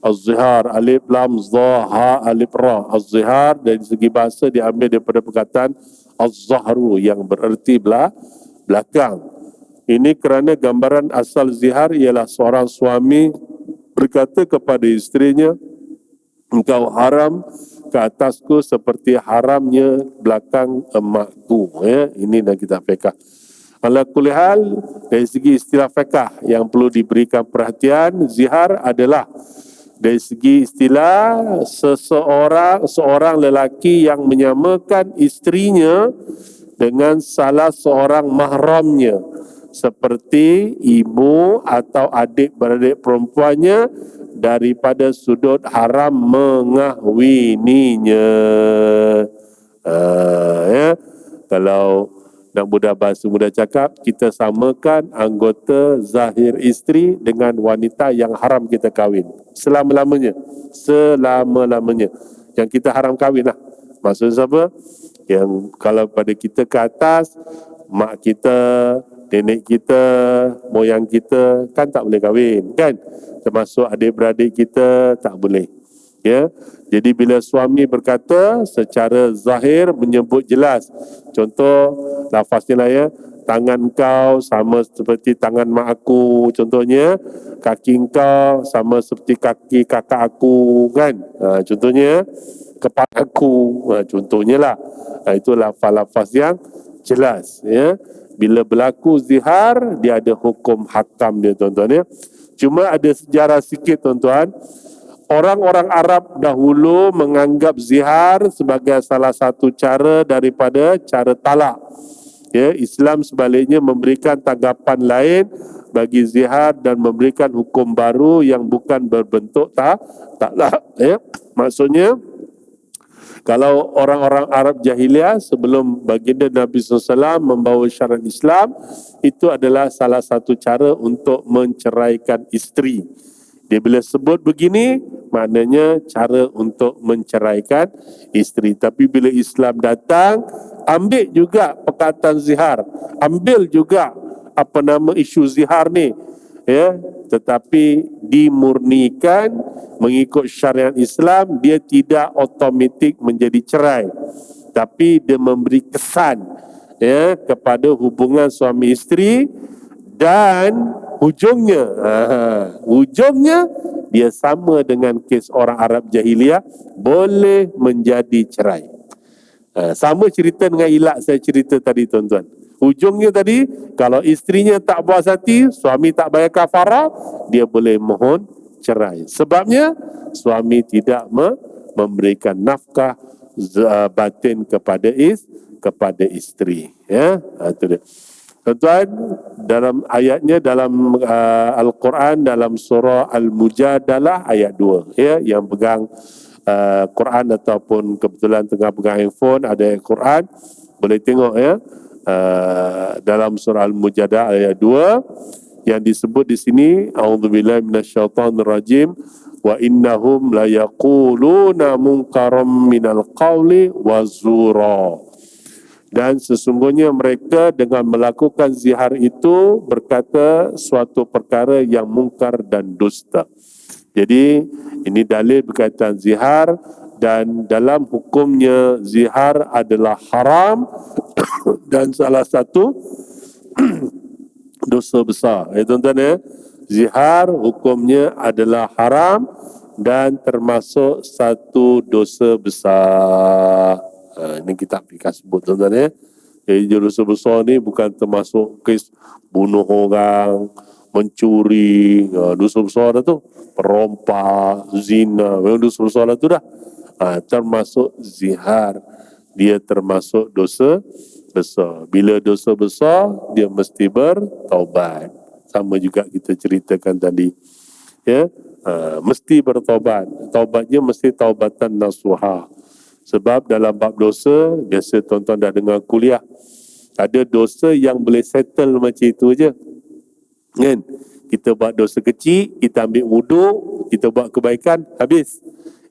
Az-zihar, alif lam za ha alif ra. Az-zihar dari segi bahasa diambil daripada perkataan az-zahru yang bererti belakang. Ini kerana gambaran asal zihar ialah seorang suami berkata kepada isterinya, engkau haram ke atasku seperti haramnya belakang emakku. Ya, ini dah kita fiqh. Ala kulli hal, dari segi istilah fiqh yang perlu diberikan perhatian, zihar adalah Dari segi istilah, seorang lelaki yang menyamakan isterinya dengan salah seorang mahramnya, seperti ibu atau adik-beradik perempuannya, daripada sudut haram mengahwininya. Ya, kalau nak mudah bahasa mudah cakap, kita samakan anggota zahir isteri dengan wanita yang haram kita kahwin selama-lamanya. Yang kita haram kahwin lah. Maksudnya apa? Yang kalau pada kita ke atas, mak kita, nenek kita, moyang kita kan tak boleh kahwin, kan? Termasuk adik-beradik kita tak boleh. Ya. Jadi bila suami berkata secara zahir menyebut jelas, contoh lafaznya lah ya, tangan kau sama seperti tangan mak aku, contohnya kaki kau sama seperti kaki kakak aku, kan? Contohnya kepala aku, contohnya lah. Itu lafaz-lafaz yang jelas, ya. Bila berlaku zihar, dia ada hukum hakam dia, tuan-tuan, ya. Cuma ada sejarah sikit, tuan-tuan. Orang-orang Arab dahulu menganggap zihar sebagai salah satu cara daripada cara talak. Ya, Islam sebaliknya memberikan tanggapan lain bagi zihar dan memberikan hukum baru yang bukan berbentuk talak. Ya, maksudnya, kalau orang-orang Arab jahiliah sebelum baginda Nabi SAW membawa syariat Islam, itu adalah salah satu cara untuk menceraikan isteri. Dia bila sebut begini, maknanya cara untuk menceraikan isteri. Tapi bila Islam datang, ambil juga perkataan zihar, ambil juga isu zihar ni, ya. Tetapi dimurnikan mengikut syariat Islam, dia tidak otomatik menjadi cerai, tapi dia memberi kesan, ya, kepada hubungan suami isteri. Dan ujungnya dia sama dengan kes orang Arab jahiliah, boleh menjadi cerai. Sama cerita dengan ilak saya cerita tadi, tuan-tuan. Ujungnya tadi, kalau isterinya tak puas hati, suami tak bayar kafarah, dia boleh mohon cerai. Sebabnya suami tidak memberikan nafkah batin kepada isteri. Ya, itu dia. Tuan-tuan, dalam ayatnya dalam Al-Quran, dalam surah Al-Mujadalah ayat 2, ya, yang pegang Quran ataupun kebetulan tengah pegang handphone ada ayat Quran, boleh tengok, ya, dalam surah Al-Mujadalah ayat 2 yang disebut di sini, a'udzubillahi minasyaitonirrajim, wa innahum la yaquluna munkaram minal qawli wa zura. Dan sesungguhnya mereka dengan melakukan zihar itu berkata suatu perkara yang mungkar dan dusta. Jadi ini dalil berkaitan zihar, dan dalam hukumnya zihar adalah haram dan salah satu dosa besar. Tuan-tuan, ya, zihar hukumnya adalah haram dan termasuk satu dosa besar. Ini kita akan sebut, tuan-tuan, ya. Jadi dosa besar ni bukan termasuk kes bunuh orang, mencuri, dosa besar dah tu, perompak, zina, memang dosa besar dah tu dah. Termasuk zihar, dia termasuk dosa besar. Bila dosa besar, dia mesti bertaubat. Sama juga kita ceritakan tadi, ya. Mesti bertaubat. Taubatnya mesti taubatan nasuha. Sebab dalam bab dosa, biasa tuan-tuan dah dengar kuliah, ada dosa yang boleh settle macam itu je, kan? Kita buat dosa kecil, kita ambil wuduk, kita buat kebaikan, habis.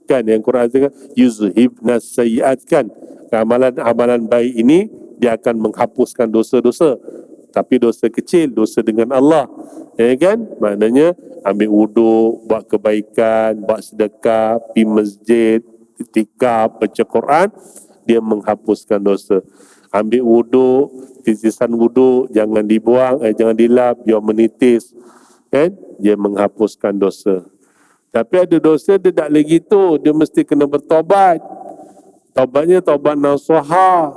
Kan yang Quran cakap, yuzhibnas sayyi'at, kan? Amalan-amalan baik ini dia akan menghapuskan dosa-dosa. Tapi dosa kecil, dosa dengan Allah, ya kan? Maknanya ambil wuduk, buat kebaikan, buat sedekah, pergi masjid, itikaf, baca Quran, dia menghapuskan dosa. Ambil wuduk, titisan wuduk jangan dibuang, jangan dilap, biar menitis, kan? Dia menghapuskan dosa. Tapi ada dosa dia tak lagi tu, dia mesti kena bertobat. Taubatnya taubat nasuha,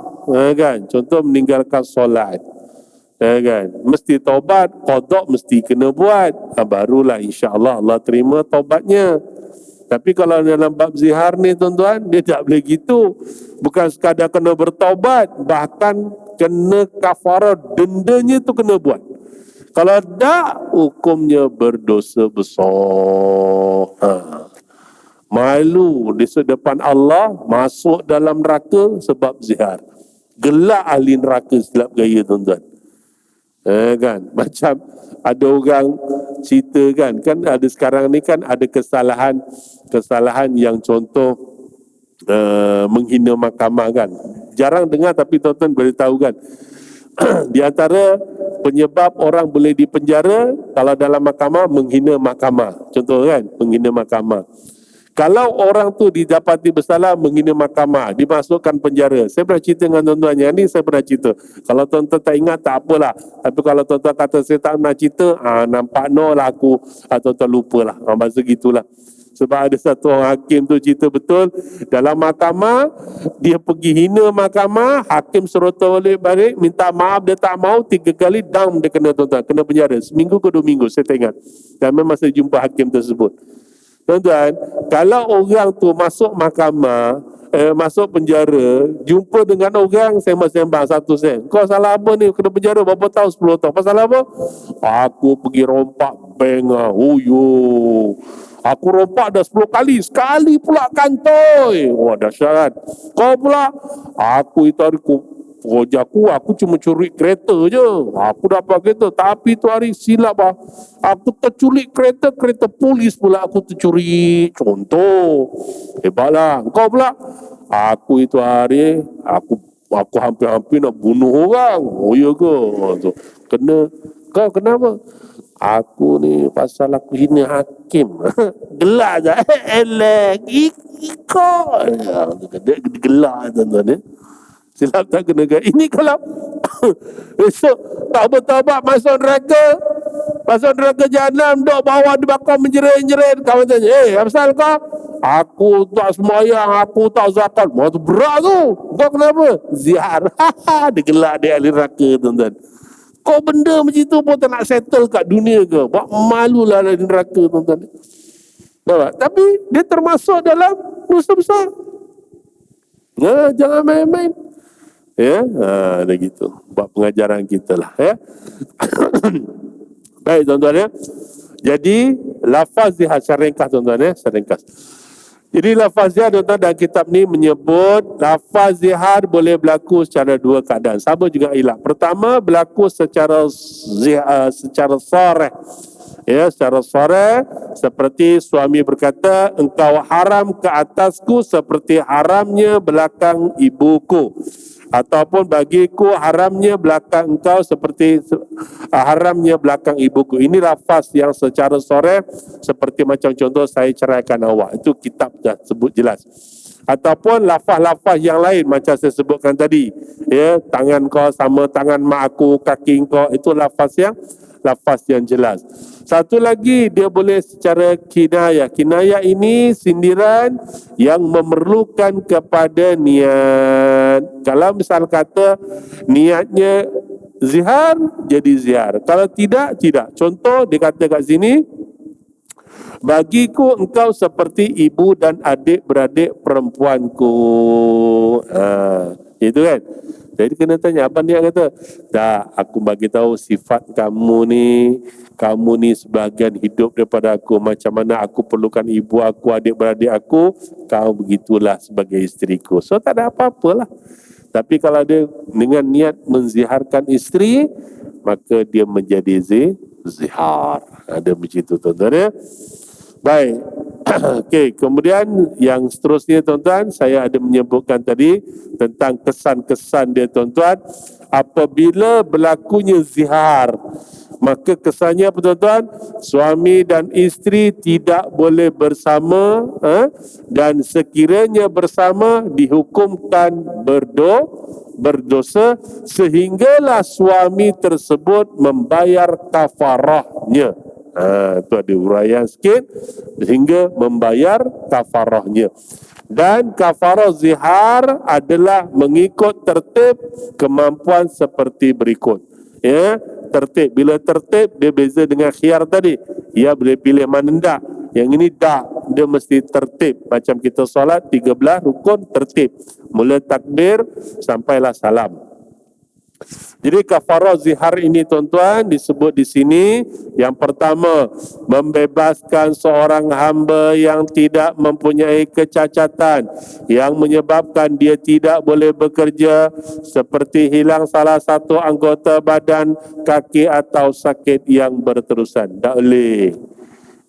kan? Contoh meninggalkan solat, kan? Mesti taubat, qada mesti kena buat. Barulah insya-Allah Allah terima taubatnya. Tapi kalau dalam bab zihar ni tuan-tuan, dia tak boleh gitu. Bukan sekadar kena bertaubat, bahkan kena kafarah, dendanya tu kena buat. Kalau tak, hukumnya berdosa besar. Malu di depan Allah, masuk dalam neraka sebab zihar. Gelak ahli neraka silap gaya tuan-tuan. Kan, macam ada orang cerita kan ada sekarang ni kan ada kesalahan yang contoh menghina mahkamah kan. Jarang dengar tapi tuan-tuan boleh tahu kan. Di antara penyebab orang boleh dipenjara kalau dalam mahkamah, menghina mahkamah. Contoh kan, menghina mahkamah. Kalau orang tu didapati bersalah menghina mahkamah, dimasukkan penjara. Saya pernah cerita dengan tuan-tuan, yang ni saya pernah cerita. Kalau tuan-tuan tak ingat, tak apalah. Tapi kalau tuan-tuan kata saya tak nak cerita, nampak no lah aku, tuan-tuan lupalah. Masa gitulah. Sebab ada satu orang hakim tu cerita betul, dalam mahkamah, dia pergi hina mahkamah, hakim serota balik, minta maaf, dia tak mau, 3 kali, down dia kena tuan-tuan, kena penjara. Seminggu ke 2 minggu, saya tak ingat. Dan memang saya jumpa hakim tersebut. Tuan-tuan, kalau orang tu masuk mahkamah, masuk penjara, jumpa dengan orang sembang-sembang 1 sen. Kau salah apa ni? Kena penjara berapa tahun? 10 tahun. Pasal apa? Aku pergi rompak bank lah. Aku rompak dah 10 kali. Sekali pula kantoi. Wah, dahsyat. Kau pula? Aku itu hari Rojaku, aku cuma curi kereta je. Aku dapat kereta. Tapi tu hari silap lah. Aku terculik kereta polis pula aku tercuri. Contoh. Hebatlah. Kau pula? Aku itu hari, aku hampir-hampir nak bunuh orang. Oh ya ke? Kena. Kau kenapa? Aku ni pasal aku hina hakim. Gelak je. Elek. Ikut. Gelak tuan-tuan. Silap tak kena gaya. Ini kalau besok tak bertaubat masuk neraka jahanam, duduk bawah di bakar menjerit-jerit. Kawan tanya, apasal kau? Aku tak sembahyang, aku tak zakat. Itu berat tu. Kau kenapa? Zihar. Dia gelak dia ahli neraka tuan-tuan. Kau benda macam tu pun tak nak settle kat dunia ke? Buat malulah ahli neraka tuan-tuan. Tapi dia termasuk dalam dosa besar. Jangan main-main. Ya, ada gitu. Buat pengajaran kita lah. Ya. Baik tuan-tuan ya. Jadi lafaz zihar, saya ringkas tuan-tuan ya, saya ringkas. Jadi lafaz zihar tuan-tuan dalam kitab ni menyebut lafaz zihar boleh berlaku secara 2 keadaan. Sama juga ilak. Pertama berlaku secara sarih. Ya, secara sarih seperti suami berkata, engkau haram ke atasku seperti haramnya belakang ibuku. Ataupun bagiku haramnya belakang engkau seperti haramnya belakang ibuku. Ini lafaz yang secara sore seperti macam contoh saya ceraikan awak. Itu kitab dah sebut jelas. Ataupun lafaz-lafaz yang lain macam saya sebutkan tadi. Ya, tangan kau sama tangan mak aku, kaki kau, itu lafaz yang jelas. Satu lagi dia boleh secara kinayah. Kinayah ini sindiran yang memerlukan kepada niat. Kalau misal kata niatnya zihar, jadi zihar. Kalau tidak, tidak. Contoh dia kata kat sini, bagiku engkau seperti ibu dan adik-beradik perempuanku. Itu kan. Jadi kena tanya, abang dia kata, tak, aku bagi tahu sifat kamu ni sebahagian hidup daripada aku. Macam mana aku perlukan ibu aku, adik-beradik aku, kau begitulah sebagai isteriku. So tak ada apa-apalah. Tapi kalau dia dengan niat menziharkan isteri, maka dia menjadi zihar. Ada begitu tuan-tuan ya. Baik. Okey, kemudian yang seterusnya tuan-tuan, saya ada menyebutkan tadi tentang kesan-kesan dia tuan-tuan. Apabila berlakunya zihar, maka kesannya apa tuan-tuan? Suami dan isteri tidak boleh bersama, dan sekiranya bersama dihukumkan berdosa sehinggalah suami tersebut membayar kafarahnya. Itu ada uraian sikit, sehingga membayar kafarahnya. Dan kafarah zihar adalah mengikut tertib kemampuan seperti berikut. Ya, tertib. Bila tertib dia beza dengan khiyar tadi. Ia boleh pilih mana tak. Yang ini tak. dia mesti tertib. Macam kita solat 13 rukun tertib. Mula takbir sampailah salam. Jadi kafarah zihar ini tuan-tuan disebut di sini, yang pertama membebaskan seorang hamba yang tidak mempunyai kecacatan yang menyebabkan dia tidak boleh bekerja, seperti hilang salah satu anggota badan, kaki atau sakit yang berterusan. Tak boleh.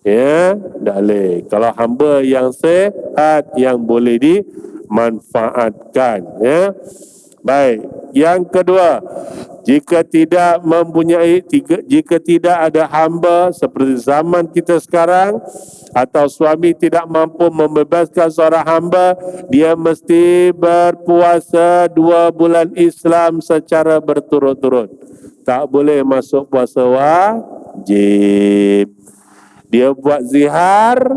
Ya, tak boleh. Kalau hamba yang sehat yang boleh dimanfaatkan, ya. Baik, yang kedua, jika tidak ada hamba seperti zaman kita sekarang, atau suami tidak mampu membebaskan seorang hamba, dia mesti berpuasa 2 bulan Islam secara berturut-turut. Tak boleh masuk puasa wajib. Dia buat zihar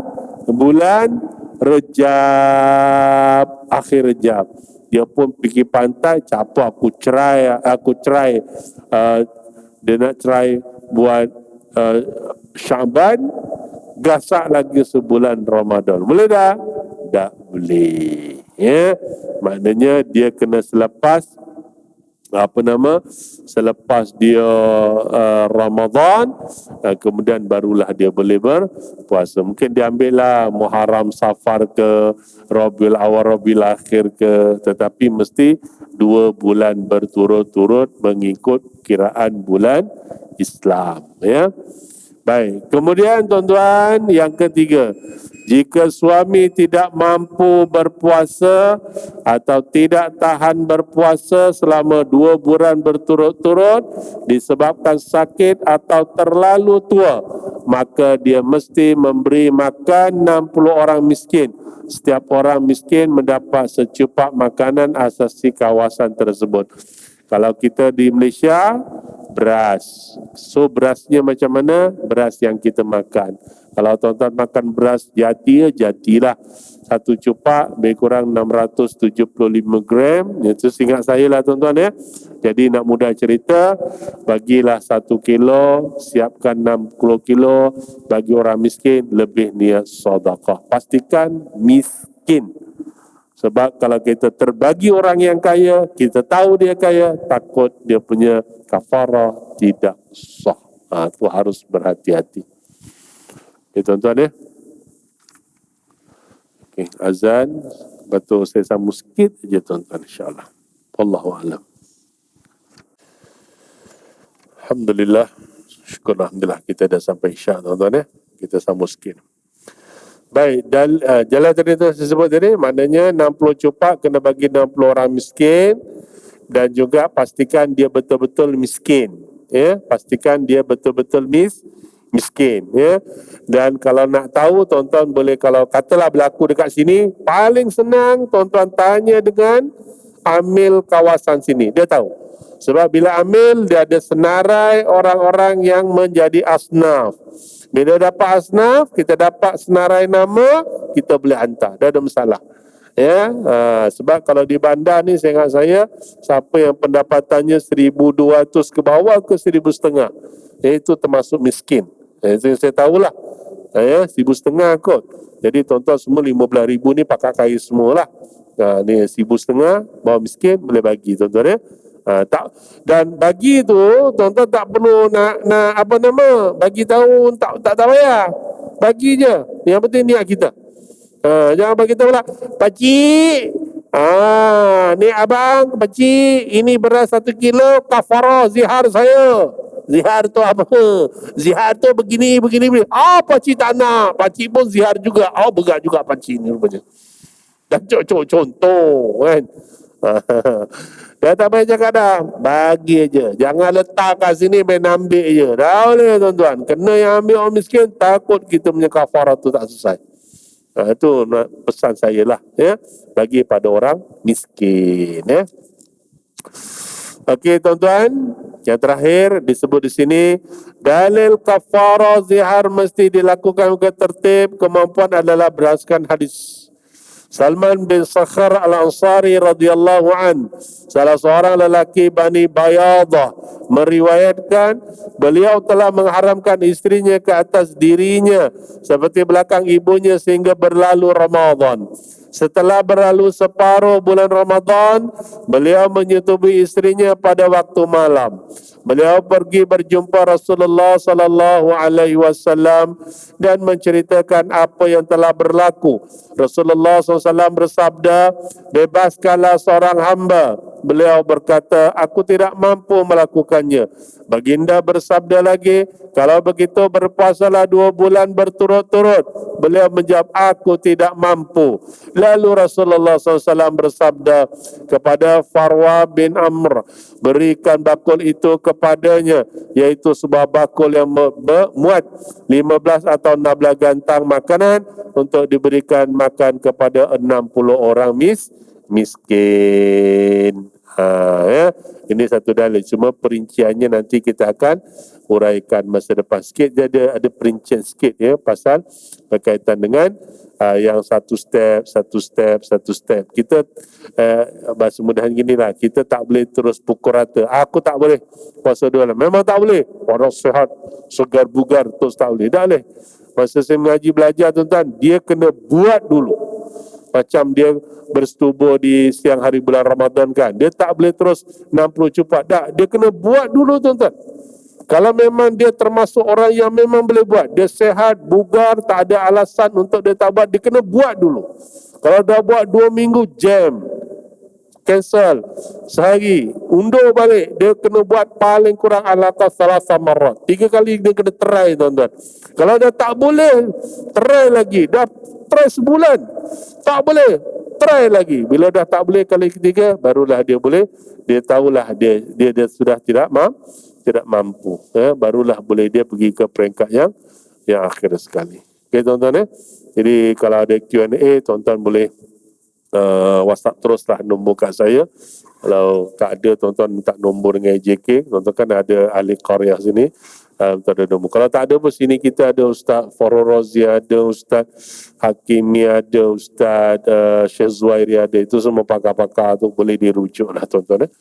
bulan Rejab, akhir Rejab. Dia pun pergi pantai, capa aku cerai, dia nak cerai buat Syaban, gasak lagi sebulan Ramadan. Boleh tak? Tak boleh. Ya, maknanya dia kena selepas dia Ramadan, kemudian barulah dia boleh berpuasa. Mungkin dia ambil lah Muharram, Safar ke, Rabiul Awal, Rabiul Akhir ke, tetapi mesti 2 bulan berturut-turut mengikut kiraan bulan Islam, ya. Baik, kemudian tuan-tuan, yang ketiga, jika suami tidak mampu berpuasa atau tidak tahan berpuasa selama 2 bulan berturut-turut disebabkan sakit atau terlalu tua, maka dia mesti memberi makan 60 orang miskin. Setiap orang miskin mendapat secupak makanan asasi kawasan tersebut. Kalau kita di Malaysia, beras. So berasnya macam mana? Beras yang kita makan. Kalau tuan-tuan makan beras jati, jatilah. 1 cupak lebih kurang 675 gram. Itu ingat saya lah tuan-tuan, ya. Jadi nak mudah cerita, bagilah 1 kilo, siapkan 60 kilo, bagi orang miskin, lebih niat sedekah. Pastikan miskin. Sebab kalau kita terbagi orang yang kaya, kita tahu dia kaya, takut dia punya kafarah tidak sah. Itu harus berhati-hati. Okay, tuan-tuan, ya. Okay, azan. Betul, saya sambung sikit saja tuan-tuan, insyaAllah. Wallahu'alam. Alhamdulillah. Syukur Alhamdulillah kita dah sampai isyak tuan-tuan, ya. Kita sambung sikit. Baik, jalan tadi tu saya sebut tadi, maknanya 60 cupak kena bagi 60 orang miskin, dan juga pastikan dia betul-betul miskin, ya. Pastikan dia betul-betul miskin, ya. Dan kalau nak tahu, tuan-tuan boleh, kalau katalah berlaku dekat sini, paling senang tuan-tuan tanya dengan amil kawasan sini, dia tahu. Sebab bila amil, dia ada senarai orang-orang yang menjadi asnaf. Bila dapat asnaf, kita dapat senarai nama, kita boleh hantar. Dah ada masalah. Ya, sebab kalau di bandar ni, saya ingat saya, siapa yang pendapatannya 1,200 ke bawah ke 1,500, itu termasuk miskin. Itu yang saya tahulah. Ya, 1,500 kot. Jadi tuan-tuan semua 15,000 ni pakai kaya semualah. Ni 1,500 bawah miskin boleh bagi tuan-tuan, ya. Tak, dan bagi tu tuan-tuan tak perlu nak bagi tahu, tak payah, bagi je, yang penting niat kita. Jangan bagi tahu lah, pakcik, ni abang, pakcik, ini beras 1 kilo kafarah zihar saya. Zihar tu apa? Zihar tu begini. Pakcik tak nak, pakcik pun zihar juga. Berat juga pakcik ni rupanya. Dan contoh kan. Dah tak payah cakap dah, bagi je. Jangan letak kat sini main ambil je. Dah boleh tuan-tuan. Kena yang ambil orang miskin, takut kita punya kafarah tu tak selesai. Itu pesan saya lah, ya, bagi pada orang miskin, ya. Okey tuan-tuan, yang terakhir disebut di sini, dalil kafarah zihar mesti dilakukan dengan tertib. Kemampuan adalah berdasarkan hadis. Salman bin Sakhar Al-Ansari radhiyallahu an, salah seorang lelaki Bani Bayadah, meriwayatkan beliau telah mengharamkan istrinya ke atas dirinya seperti belakang ibunya sehingga berlalu Ramadan. Setelah berlalu separuh bulan Ramadan, beliau menyetubuhi istrinya pada waktu malam. Beliau pergi berjumpa Rasulullah sallallahu alaihi wasallam dan menceritakan apa yang telah berlaku. Rasulullah SAW bersabda, bebaskanlah seorang hamba. Beliau berkata, aku tidak mampu melakukannya. Baginda bersabda lagi, kalau begitu berpuasalah 2 bulan berturut-turut. Beliau menjawab, aku tidak mampu. Lalu Rasulullah SAW bersabda kepada Farwa bin Amr, berikan bakul itu kepadanya, yaitu sebuah bakul yang memuat 15 atau 16 gantang makanan untuk diberikan makan kepada 60 orang miskin. Ya. Ini satu dalil. Cuma perinciannya nanti kita akan uraikan masa depan sikit. Dia ada perincian sikit ya pasal berkaitan dengan yang satu step. Kita bahasa mudahan ginilah, kita tak boleh terus pukul rata. Aku tak boleh puasa 2 bulan. Memang tak boleh. Orang sihat, segar bugar terus tak boleh. Tak boleh. Masa saya mengaji belajar tuan-tuan, dia kena buat dulu. Macam dia bersetubuh di siang hari bulan Ramadan kan, dia tak boleh terus 60 cupat. Tak, dia kena buat dulu tuan-tuan. Kalau memang dia termasuk orang yang memang boleh buat, dia sehat, bugar, tak ada alasan untuk dia tak buat, dia kena buat dulu. Kalau dah buat 2 minggu, jam, cancel, sehari, undur balik, dia kena buat paling kurang alata salasa marat. 3 kali dia kena try tuan-tuan. Kalau dah tak boleh, try lagi. Dah try sebulan, tak boleh, try lagi. Bila dah tak boleh kali ketiga, barulah dia boleh. Dia tahulah dia sudah tidak mampu. Barulah boleh dia pergi ke peringkat yang akhir sekali. Okey tuan-tuan ya. Jadi kalau ada Q&A, tuan-tuan boleh WhatsApp teruslah nombor kat saya. Kalau tak ada, tuan-tuan minta nombor dengan AJK. Tuan-tuan kan ada ahli qaryah sini. Tak ada nombor. Kalau tak ada pun sini kita ada Ustaz Farul Razi, ada Ustaz Hakimi, ada Ustaz Syekh Zuhairi ada. Itu semua pakar-pakar tu boleh dirujuk lah tuan-tuan.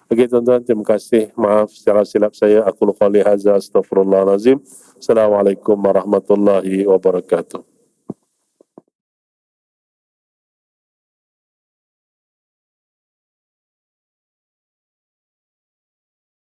Okey tuan-tuan, terima kasih. Maaf secara silap saya. Aku qouli hadza, astaghfirullahalazim. Assalamualaikum warahmatullahi wabarakatuh.